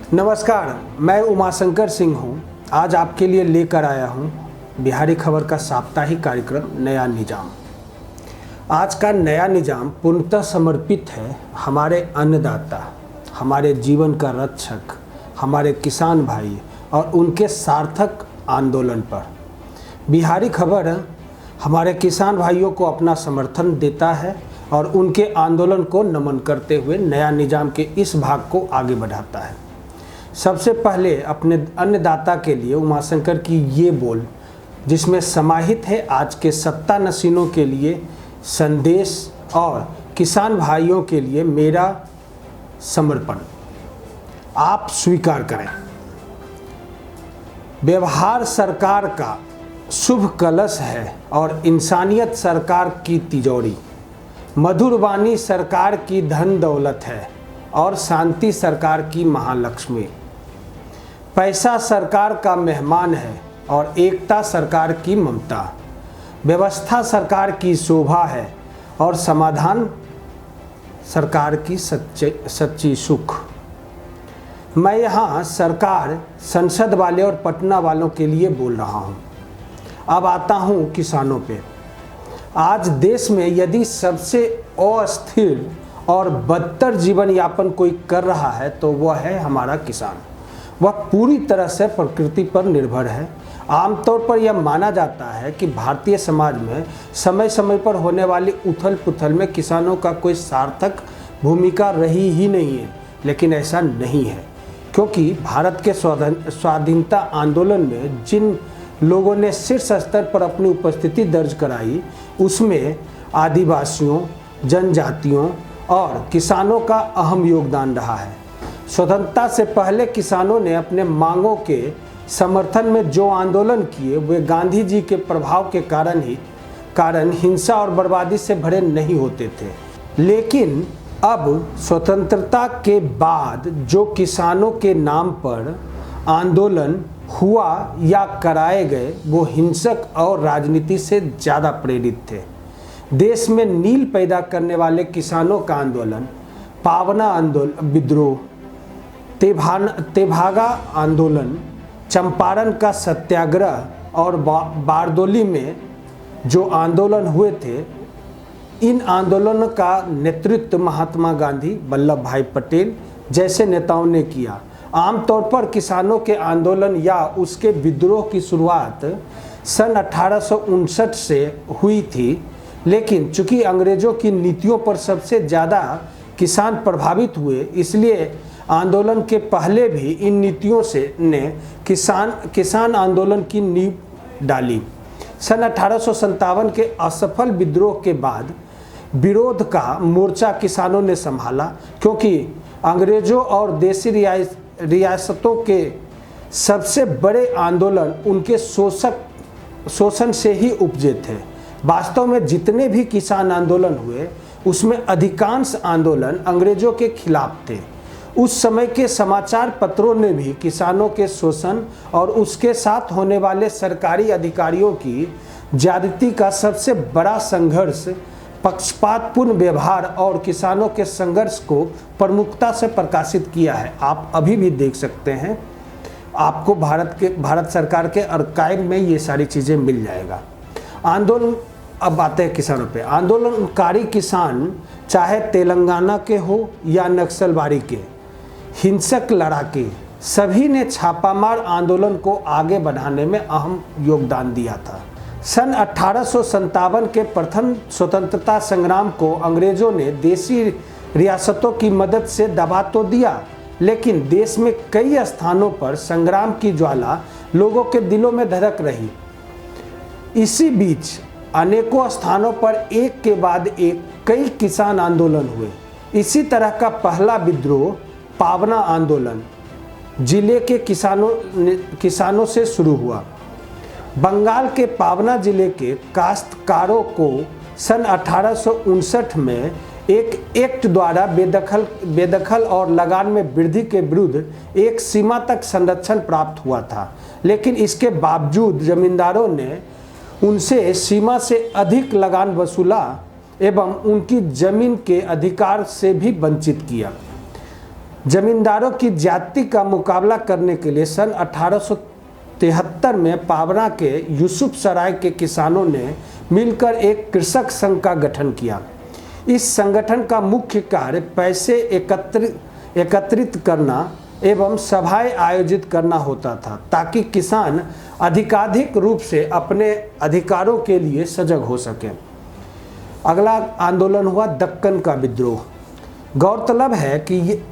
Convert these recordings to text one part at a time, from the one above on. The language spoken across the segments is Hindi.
नमस्कार, मैं उमाशंकर सिंह हूँ। आज आपके लिए लेकर आया हूँ बिहारी खबर का साप्ताहिक कार्यक्रम नया निजाम। आज का नया निजाम पूर्णतः समर्पित है हमारे अन्नदाता, हमारे जीवन का रक्षक, हमारे किसान भाई और उनके सार्थक आंदोलन पर। बिहारी खबर हमारे किसान भाइयों को अपना समर्थन देता है और उनके आंदोलन को नमन करते हुए नया निजाम के इस भाग को आगे बढ़ाता है। सबसे पहले अपने अन्नदाता के लिए उमाशंकर की ये बोल, जिसमें समाहित है आज के सत्ता नशीनों के लिए संदेश और किसान भाइयों के लिए मेरा समर्पण, आप स्वीकार करें। व्यवहार सरकार का शुभ कलश है और इंसानियत सरकार की तिजोरी। मधुर वाणी सरकार की धन दौलत है और शांति सरकार की महालक्ष्मी। पैसा सरकार का मेहमान है और एकता सरकार की ममता। व्यवस्था सरकार की शोभा है और समाधान सरकार की सच्ची सुख। मैं यहाँ सरकार, संसद वाले और पटना वालों के लिए बोल रहा हूँ। अब आता हूँ किसानों पे। आज देश में यदि सबसे अस्थिर और बदतर जीवन यापन कोई कर रहा है तो वह है हमारा किसान। वह पूरी तरह से प्रकृति पर निर्भर है। आमतौर पर यह माना जाता है कि भारतीय समाज में समय समय पर होने वाली उथल पुथल में किसानों का कोई सार्थक भूमिका रही ही नहीं है, लेकिन ऐसा नहीं है, क्योंकि भारत के स्वाधीनता आंदोलन में जिन लोगों ने शीर्ष स्तर पर अपनी उपस्थिति दर्ज कराई, उसमें आदिवासियों, जनजातियों और किसानों का अहम योगदान रहा है। स्वतंत्रता से पहले किसानों ने अपने मांगों के समर्थन में जो आंदोलन किए, वे गांधी जी के प्रभाव के कारण हिंसा और बर्बादी से भरे नहीं होते थे। लेकिन अब स्वतंत्रता के बाद जो किसानों के नाम पर आंदोलन हुआ या कराए गए, वो हिंसक और राजनीति से ज़्यादा प्रेरित थे। देश में नील पैदा करने वाले किसानों का आंदोलन, पावना आंदोलन, विद्रोह, तेभागा आंदोलन, चंपारण का सत्याग्रह और बारदोली में जो आंदोलन हुए थे, इन आंदोलनों का नेतृत्व महात्मा गांधी, वल्लभ भाई पटेल जैसे नेताओं ने किया। आमतौर पर किसानों के आंदोलन या उसके विद्रोह की शुरुआत सन 1859 से हुई थी, लेकिन चूंकि अंग्रेज़ों की नीतियों पर सबसे ज़्यादा किसान प्रभावित हुए, इसलिए आंदोलन के पहले भी इन नीतियों से ने किसान आंदोलन की नींव डाली। सन 1857 के असफल विद्रोह के बाद विरोध का मोर्चा किसानों ने संभाला, क्योंकि अंग्रेज़ों और देसी रियासतों के सबसे बड़े आंदोलन उनके शोषण से ही उपजे थे। वास्तव में जितने भी किसान आंदोलन हुए, उसमें अधिकांश आंदोलन अंग्रेज़ों के खिलाफ थे। उस समय के समाचार पत्रों ने भी किसानों के शोषण और उसके साथ होने वाले सरकारी अधिकारियों की ज्यादती का सबसे बड़ा संघर्ष, पक्षपातपूर्ण व्यवहार और किसानों के संघर्ष को प्रमुखता से प्रकाशित किया है। आप अभी भी देख सकते हैं, आपको भारत सरकार के आर्काइव में ये सारी चीज़ें मिल जाएगा। आंदोलन, अब आते हैं किसानों पे। आंदोलनकारी किसान चाहे तेलंगाना के हो या नक्सलबारी के, हिंसक लड़ाके, सभी ने छापामार आंदोलन को आगे बढ़ाने में अहम योगदान दिया था। सन 1857 के प्रथम स्वतंत्रता संग्राम को अंग्रेज़ों ने देसी रियासतों की मदद से दबा तो दिया, लेकिन देश में कई स्थानों पर संग्राम की ज्वाला लोगों के दिलों में धधक रही। इसी बीच अनेकों स्थानों पर एक के बाद एक कई किसान आंदोलन हुए। इसी तरह का पहला विद्रोह, पावना आंदोलन, जिले के किसानों से शुरू हुआ। बंगाल के पावना जिले के काश्तकारों को सन 1859 में एक एक्ट द्वारा बेदखल और लगान में वृद्धि के विरुद्ध एक सीमा तक संरक्षण प्राप्त हुआ था, लेकिन इसके बावजूद जमींदारों ने उनसे सीमा से अधिक लगान वसूला एवं उनकी जमीन के अधिकार से भी वंचित किया। जमींदारों की ज्यादती का मुकाबला करने के लिए सन 1873 में पावना के यूसुफ सराय के किसानों ने मिलकर एक कृषक संघ का गठन किया। इस संगठन का मुख्य कार्य पैसे एकत्रित करना एवं सभाएं आयोजित करना होता था, ताकि किसान अधिकाधिक रूप से अपने अधिकारों के लिए सजग हो सके। अगला आंदोलन हुआ दक्कन का विद्रोह। गौरतलब है कि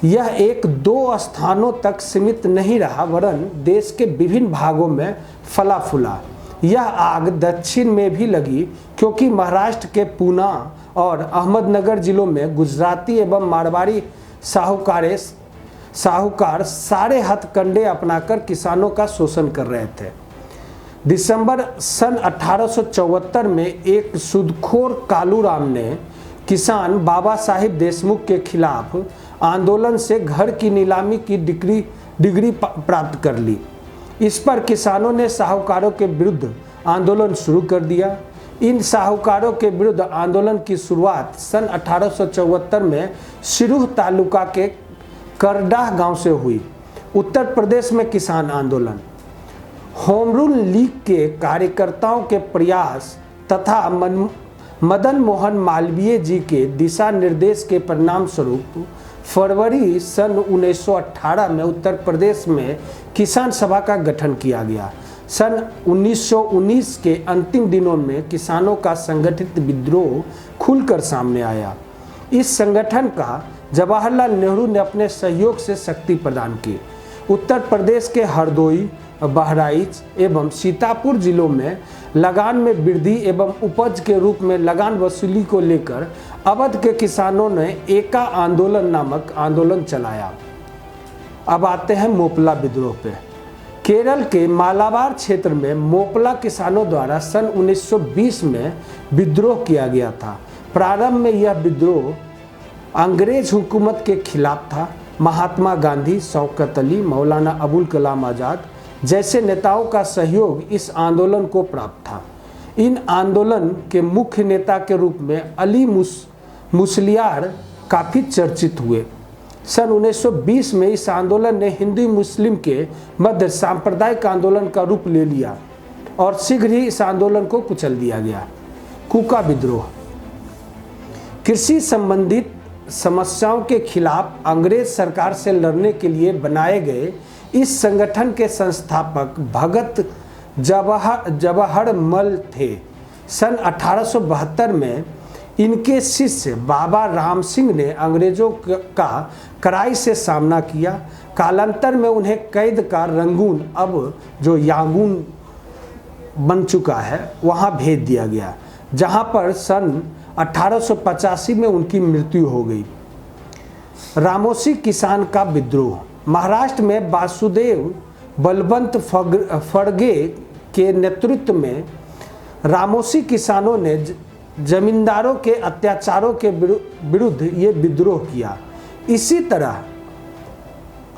यह एक दो स्थानों तक सीमित नहीं रहा, वरन देश के विभिन्न भागों में फला फूला। यह आग दक्षिण में भी लगी, क्योंकि महाराष्ट्र के पूना और अहमदनगर जिलों में गुजराती एवं मारवाड़ी साहूकार सारे हथकंडे अपनाकर किसानों का शोषण कर रहे थे। दिसंबर सन 1874 में एक सूदखोर कालूराम ने किसान बाबा साहिब देशमुख के खिलाफ आंदोलन से घर की नीलामी की डिग्री प्राप्त कर ली। इस पर किसानों ने साहूकारों के विरुद्ध आंदोलन शुरू कर दिया। इन साहूकारों के विरुद्ध आंदोलन की शुरुआत सन 1874 में सिरूह तालुका के करडाह गांव से हुई। उत्तर प्रदेश में किसान आंदोलन, होम रूल लीग के कार्यकर्ताओं के प्रयास तथा मदन मोहन मालवीय जी के दिशा निर्देश के परिणाम स्वरूप फरवरी सन 1918 में उत्तर प्रदेश में किसान सभा का गठन किया गया। सन 1919 के अंतिम दिनों में किसानों का संगठित विद्रोह खुलकर सामने आया। इस संगठन का जवाहरलाल नेहरू ने अपने सहयोग से शक्ति प्रदान की। उत्तर प्रदेश के हरदोई, बहराइच एवं सीतापुर जिलों में लगान में वृद्धि एवं उपज के रूप में लगान वसूली को लेकर अवध के किसानों ने एका आंदोलन नामक आंदोलन चलाया। अब आते हैं मोपला विद्रोह पे। केरल के मालाबार क्षेत्र में मोपला किसानों द्वारा सन 1920 में विद्रोह किया गया था। प्रारंभ में यह विद्रोह अंग्रेज हुकूमत के खिलाफ था। महात्मा गांधी, शौकत अली, मौलाना अबुल कलाम आज़ाद जैसे नेताओं का सहयोग इस आंदोलन को प्राप्त था। इन आंदोलन के मुख्य नेता के रूप में अली मुसलियार काफ़ी चर्चित हुए। सन 1920 में इस आंदोलन ने हिंदू मुस्लिम के मध्य सांप्रदायिक आंदोलन का रूप ले लिया और शीघ्र ही इस आंदोलन को कुचल दिया गया। कूका विद्रोह, कृषि संबंधित समस्याओं के खिलाफ अंग्रेज सरकार से लड़ने के लिए बनाए गए इस संगठन के संस्थापक भगत जवाहरमल थे। सन 1872 में इनके शिष्य बाबा राम सिंह ने अंग्रेजों का कड़ाई से सामना किया। कालांतर में उन्हें कैद का रंगून, अब जो यांगून बन चुका है, वहां भेज दिया गया, जहां पर सन 1885 में उनकी मृत्यु हो गई। रामोसी किसान का विद्रोह, महाराष्ट्र में वासुदेव बलवंत फड़गे के नेतृत्व में रामोसी किसानों ने जमींदारों के अत्याचारों के विरुद्ध ये विद्रोह किया। इसी तरह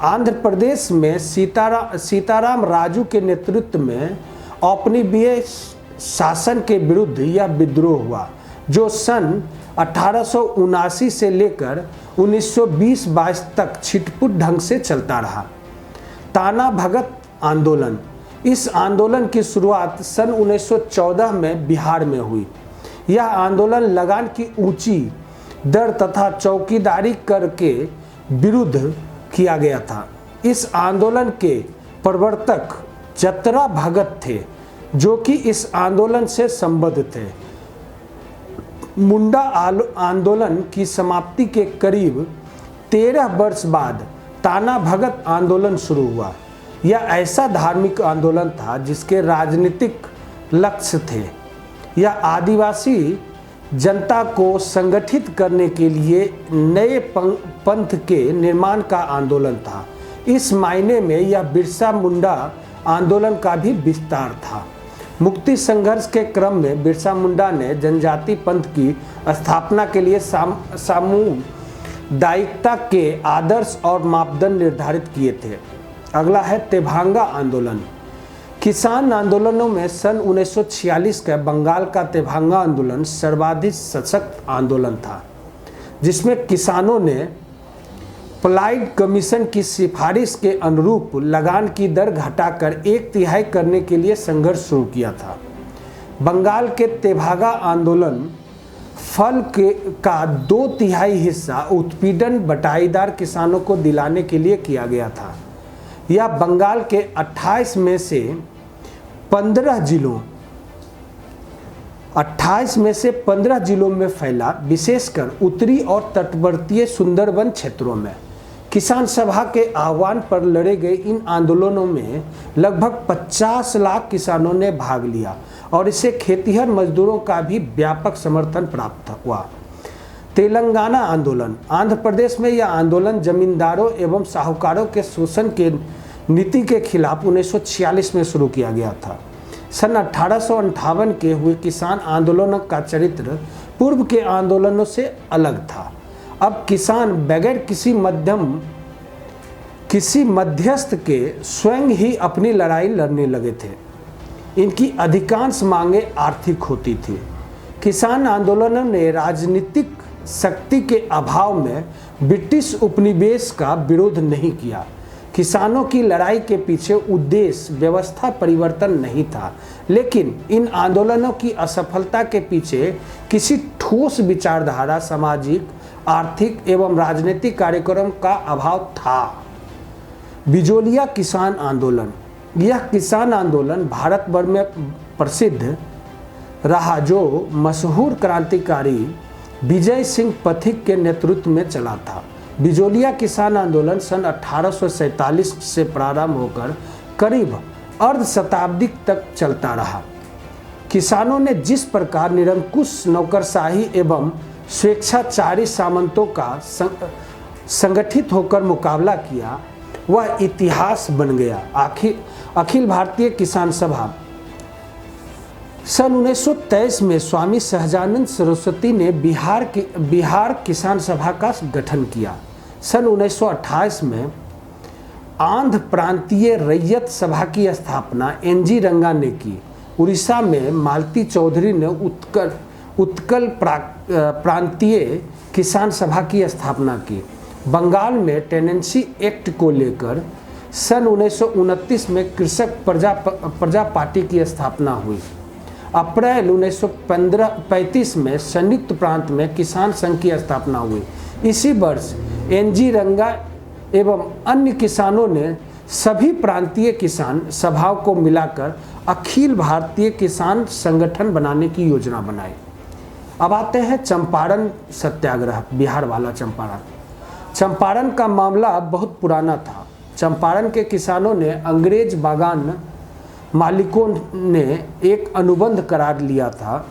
आंध्र प्रदेश में सीताराम राजू के नेतृत्व में औपनिवेय शासन के विरुद्ध यह विद्रोह हुआ, जो सन 1879 से लेकर 1920-22 तक छिटपुट ढंग से चलता रहा। ताना भगत आंदोलन, इस आंदोलन की शुरुआत सन 1914 में बिहार में हुई। यह आंदोलन लगान की ऊंची दर तथा चौकीदारी कर के विरुद्ध किया गया था। इस आंदोलन के प्रवर्तक जतरा भगत थे, जो कि इस आंदोलन से संबद्ध थे। मुंडा आंदोलन की समाप्ति के करीब 13 वर्ष बाद ताना भगत आंदोलन शुरू हुआ। यह ऐसा धार्मिक आंदोलन था जिसके राजनीतिक लक्ष्य थे। यह आदिवासी जनता को संगठित करने के लिए नए पंथ के निर्माण का आंदोलन था। इस मायने में यह बिरसा मुंडा आंदोलन का भी विस्तार था। मुक्ति संघर्ष के क्रम में बिरसा मुंडा ने जनजाति पंथ की स्थापना के लिए सामुदायिकता के आदर्श और मापदंड निर्धारित किए थे। अगला है तेभांगा आंदोलन। किसान आंदोलनों में सन 1946 का बंगाल का तेभांगा आंदोलन सर्वाधिक सशक्त आंदोलन था, जिसमें किसानों ने अप्लाइड कमीशन की सिफारिश के अनुरूप लगान की दर घटाकर 1/3 करने के लिए संघर्ष शुरू किया था। बंगाल के तेभागा आंदोलन फल का 2/3 हिस्सा उत्पीड़न बटाईदार किसानों को दिलाने के लिए किया गया था। यह बंगाल के 28 में से 15 जिलों में फैला, विशेषकर उत्तरी और तटवर्तीय सुंदरबन क्षेत्रों में। किसान सभा के आह्वान पर लड़े गए इन आंदोलनों में लगभग 50 लाख किसानों ने भाग लिया और इसे खेतिहर मजदूरों का भी व्यापक समर्थन प्राप्त हुआ। तेलंगाना आंदोलन। आंध्र प्रदेश में यह आंदोलन जमींदारों एवं साहूकारों के शोषण के नीति के खिलाफ 1946 में शुरू किया गया था। सन 1858 के हुए किसान आंदोलनों का चरित्र पूर्व के आंदोलनों से अलग था। अब किसान बगैर किसी मध्यस्थ के स्वयं ही अपनी लड़ाई लड़ने लगे थे। इनकी अधिकांश मांगें आर्थिक होती थी। किसान आंदोलनों ने राजनीतिक शक्ति के अभाव में ब्रिटिश उपनिवेश का विरोध नहीं किया। किसानों की लड़ाई के पीछे उद्देश्य व्यवस्था परिवर्तन नहीं था, लेकिन इन आंदोलनों की असफलता के पीछे किसी ठोस विचारधारा, सामाजिक, आर्थिक एवं राजनीतिक कार्यक्रम का अभाव था। बिजोलिया किसान आंदोलन। यह किसान आंदोलन भारत भर में प्रसिद्ध रहा, जो मशहूर क्रांतिकारी विजय सिंह पथिक के नेतृत्व में चला था। बिजोलिया किसान आंदोलन सन 1847 से प्रारंभ होकर करीब अर्ध शताब्दी तक चलता रहा। किसानों ने जिस प्रकार निरंकुश नौकरशाही एवं स्वेच्छाचारी सामंतों का संगठित होकर मुकाबला किया, वह इतिहास बन गया। अखिल भारतीय किसान सभा। सन 1923 में स्वामी सहजानंद सरस्वती ने बिहार किसान सभा का गठन किया। सन 1928 में आंध्र प्रांतीय रैयत सभा की स्थापना NG रंगा ने की। उड़ीसा में मालती चौधरी ने उत्कल प्रांतीय किसान सभा की स्थापना की। बंगाल में टेनेंसी एक्ट को लेकर सन 1929 में कृषक प्रजा पार्टी की स्थापना हुई। अप्रैल 1935 में संयुक्त प्रांत में किसान संघ की स्थापना हुई। इसी वर्ष NG रंगा एवं अन्य किसानों ने सभी प्रांतीय किसान सभाओं को मिलाकर अखिल भारतीय किसान संगठन बनाने की योजना बनाई। अब आते हैं चंपारण सत्याग्रह, बिहार वाला चंपारण का मामला बहुत पुराना था। चंपारण के किसानों ने अंग्रेज बागान मालिकों ने एक अनुबंध करार लिया था,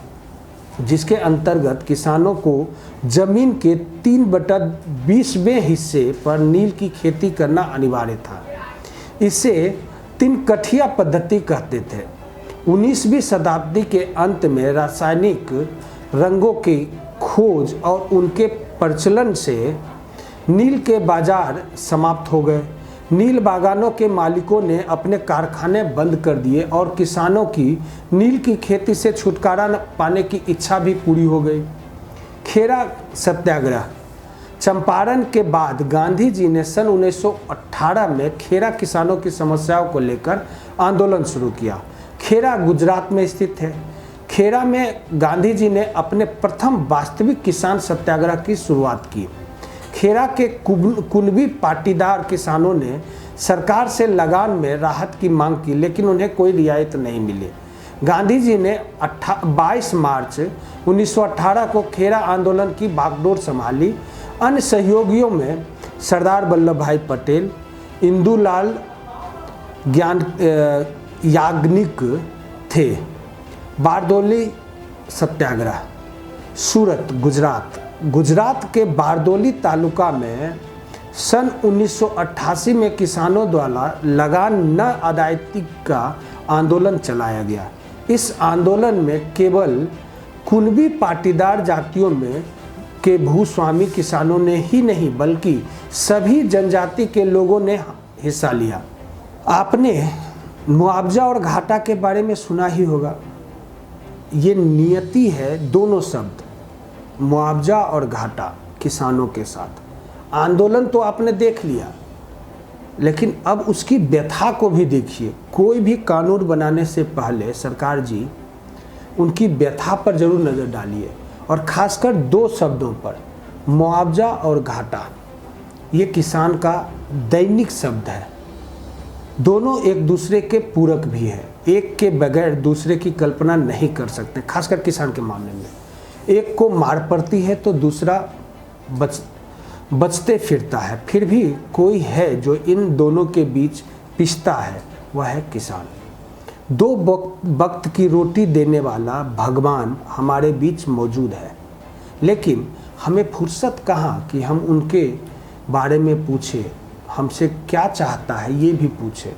जिसके अंतर्गत किसानों को जमीन के 3/20वें हिस्से पर नील की खेती करना अनिवार्य था। इसे 3 कठिया पद्धति कहते थे। 19वीं शताब्दी के अंत में रासायनिक रंगों की खोज और उनके प्रचलन से नील के बाजार समाप्त हो गए। नील बागानों के मालिकों ने अपने कारखाने बंद कर दिए और किसानों की नील की खेती से छुटकारा पाने की इच्छा भी पूरी हो गई। खेरा सत्याग्रह। चंपारण के बाद गांधी जी ने सन 1918 में खेरा किसानों की समस्याओं को लेकर आंदोलन शुरू किया। खेरा गुजरात में स्थित है। खेरा में गांधी जी ने अपने प्रथम वास्तविक किसान सत्याग्रह की शुरुआत की। खेरा के कुनबी पाटीदार किसानों ने सरकार से लगान में राहत की मांग की, लेकिन उन्हें कोई रियायत नहीं मिली। गांधी जी ने 22 मार्च 1918 को खेरा आंदोलन की बागडोर संभाली। अन्य सहयोगियों में सरदार वल्लभ भाई पटेल, इंदुलाल याग्निक थे। बारदोली सत्याग्रह। सूरत, गुजरात के बारदोली तालुका में सन 1988 में किसानों द्वारा लगान न अदायगी का आंदोलन चलाया गया। इस आंदोलन में केवल कुनबी पाटीदार जातियों में के भूस्वामी किसानों ने ही नहीं, बल्कि सभी जनजाति के लोगों ने हिस्सा लिया। आपने मुआवजा और घाटा के बारे में सुना ही होगा। ये नियति है, दोनों शब्द, मुआवजा और घाटा किसानों के साथ। आंदोलन तो आपने देख लिया, लेकिन अब उसकी व्यथा को भी देखिए। कोई भी कानून बनाने से पहले सरकार जी उनकी व्यथा पर जरूर नज़र डालिए, और ख़ासकर दो शब्दों पर, मुआवजा और घाटा। ये किसान का दैनिक शब्द है। दोनों एक दूसरे के पूरक भी है, एक के बगैर दूसरे की कल्पना नहीं कर सकते। खासकर किसान के मामले में एक को मार पड़ती है तो दूसरा बचते फिरता है, फिर भी कोई है जो इन दोनों के बीच पिसता है, वह है किसान। दो वक्त की रोटी देने वाला भगवान हमारे बीच मौजूद है, लेकिन हमें फुर्सत कहाँ कि हम उनके बारे में पूछे, हमसे क्या चाहता है ये भी पूछे।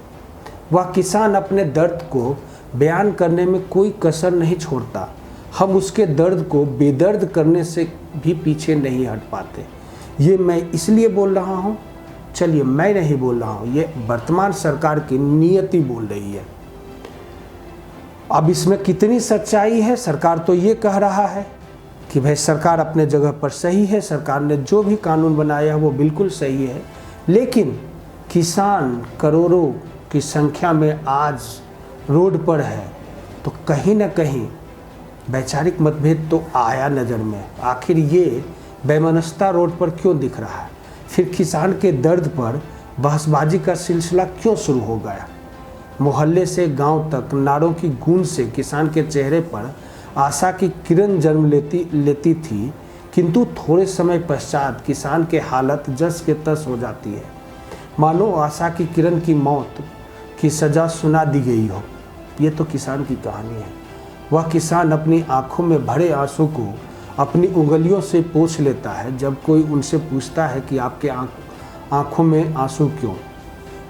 वह किसान अपने दर्द को बयान करने में कोई कसर नहीं छोड़ता। हम उसके दर्द को बेदर्द करने से भी पीछे नहीं हट पाते। ये मैं इसलिए बोल रहा हूँ, चलिए मैं नहीं बोल रहा हूँ, ये वर्तमान सरकार की नियति बोल रही है। अब इसमें कितनी सच्चाई है? सरकार तो ये कह रहा है कि भाई सरकार अपने जगह पर सही है, सरकार ने जो भी कानून बनाया है वो बिल्कुल सही है, लेकिन किसान करोड़ों की संख्या में आज रोड पर है, तो कहीं ना कहीं वैचारिक मतभेद तो आया नज़र में। आखिर ये वैमनस्यता रोड पर क्यों दिख रहा है? फिर किसान के दर्द पर बहसबाजी का सिलसिला क्यों शुरू हो गया? मोहल्ले से गांव तक नारों की गूंज से किसान के चेहरे पर आशा की किरण जन्म लेती थी, किंतु थोड़े समय पश्चात किसान के हालत जस के तस हो जाती है, मानो आशा की किरण की मौत की सज़ा सुना दी गई हो। ये तो किसान की कहानी है। वह किसान अपनी आंखों में भरे आंसू को अपनी उंगलियों से पोंछ लेता है जब कोई उनसे पूछता है कि आपके आंखों में आंसू क्यों,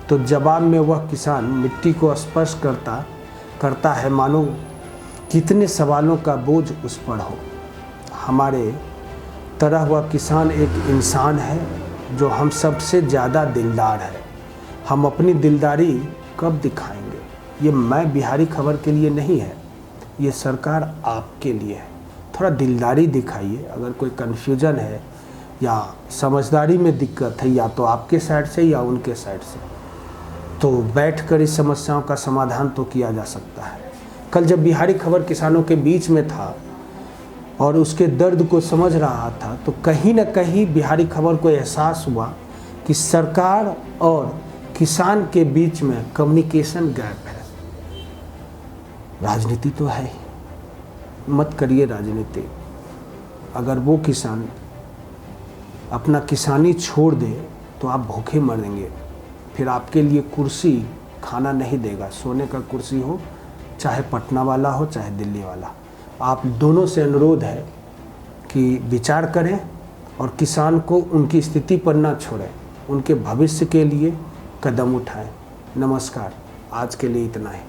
तो जवाब में वह किसान मिट्टी को स्पर्श करता है, मानो कितने सवालों का बोझ उस पर हो। हमारे तरह वह किसान एक इंसान है जो हम सबसे ज़्यादा दिलदार है। हम अपनी दिलदारी कब दिखाएंगे? ये मैं बिहारी खबर के लिए नहीं है, ये सरकार आपके लिए है। थोड़ा दिलदारी दिखाइए। अगर कोई कन्फ्यूजन है या समझदारी में दिक्कत है, या तो आपके साइड से या उनके साइड से, तो बैठकर इस समस्याओं का समाधान तो किया जा सकता है। कल जब बिहारी खबर किसानों के बीच में था और उसके दर्द को समझ रहा था, तो कहीं ना कहीं बिहारी खबर को एहसास हुआ कि सरकार और किसान के बीच में कम्युनिकेशन गैप है। राजनीति तो है ही, मत करिए राजनीति। अगर वो किसान अपना किसानी छोड़ दे तो आप भूखे मरेंगे। फिर आपके लिए कुर्सी खाना नहीं देगा। सोने का कुर्सी हो, चाहे पटना वाला हो चाहे दिल्ली वाला। आप दोनों से अनुरोध है कि विचार करें और किसान को उनकी स्थिति पर ना छोड़ें, उनके भविष्य के लिए कदम उठाएं। नमस्कार, आज के लिए इतना ही।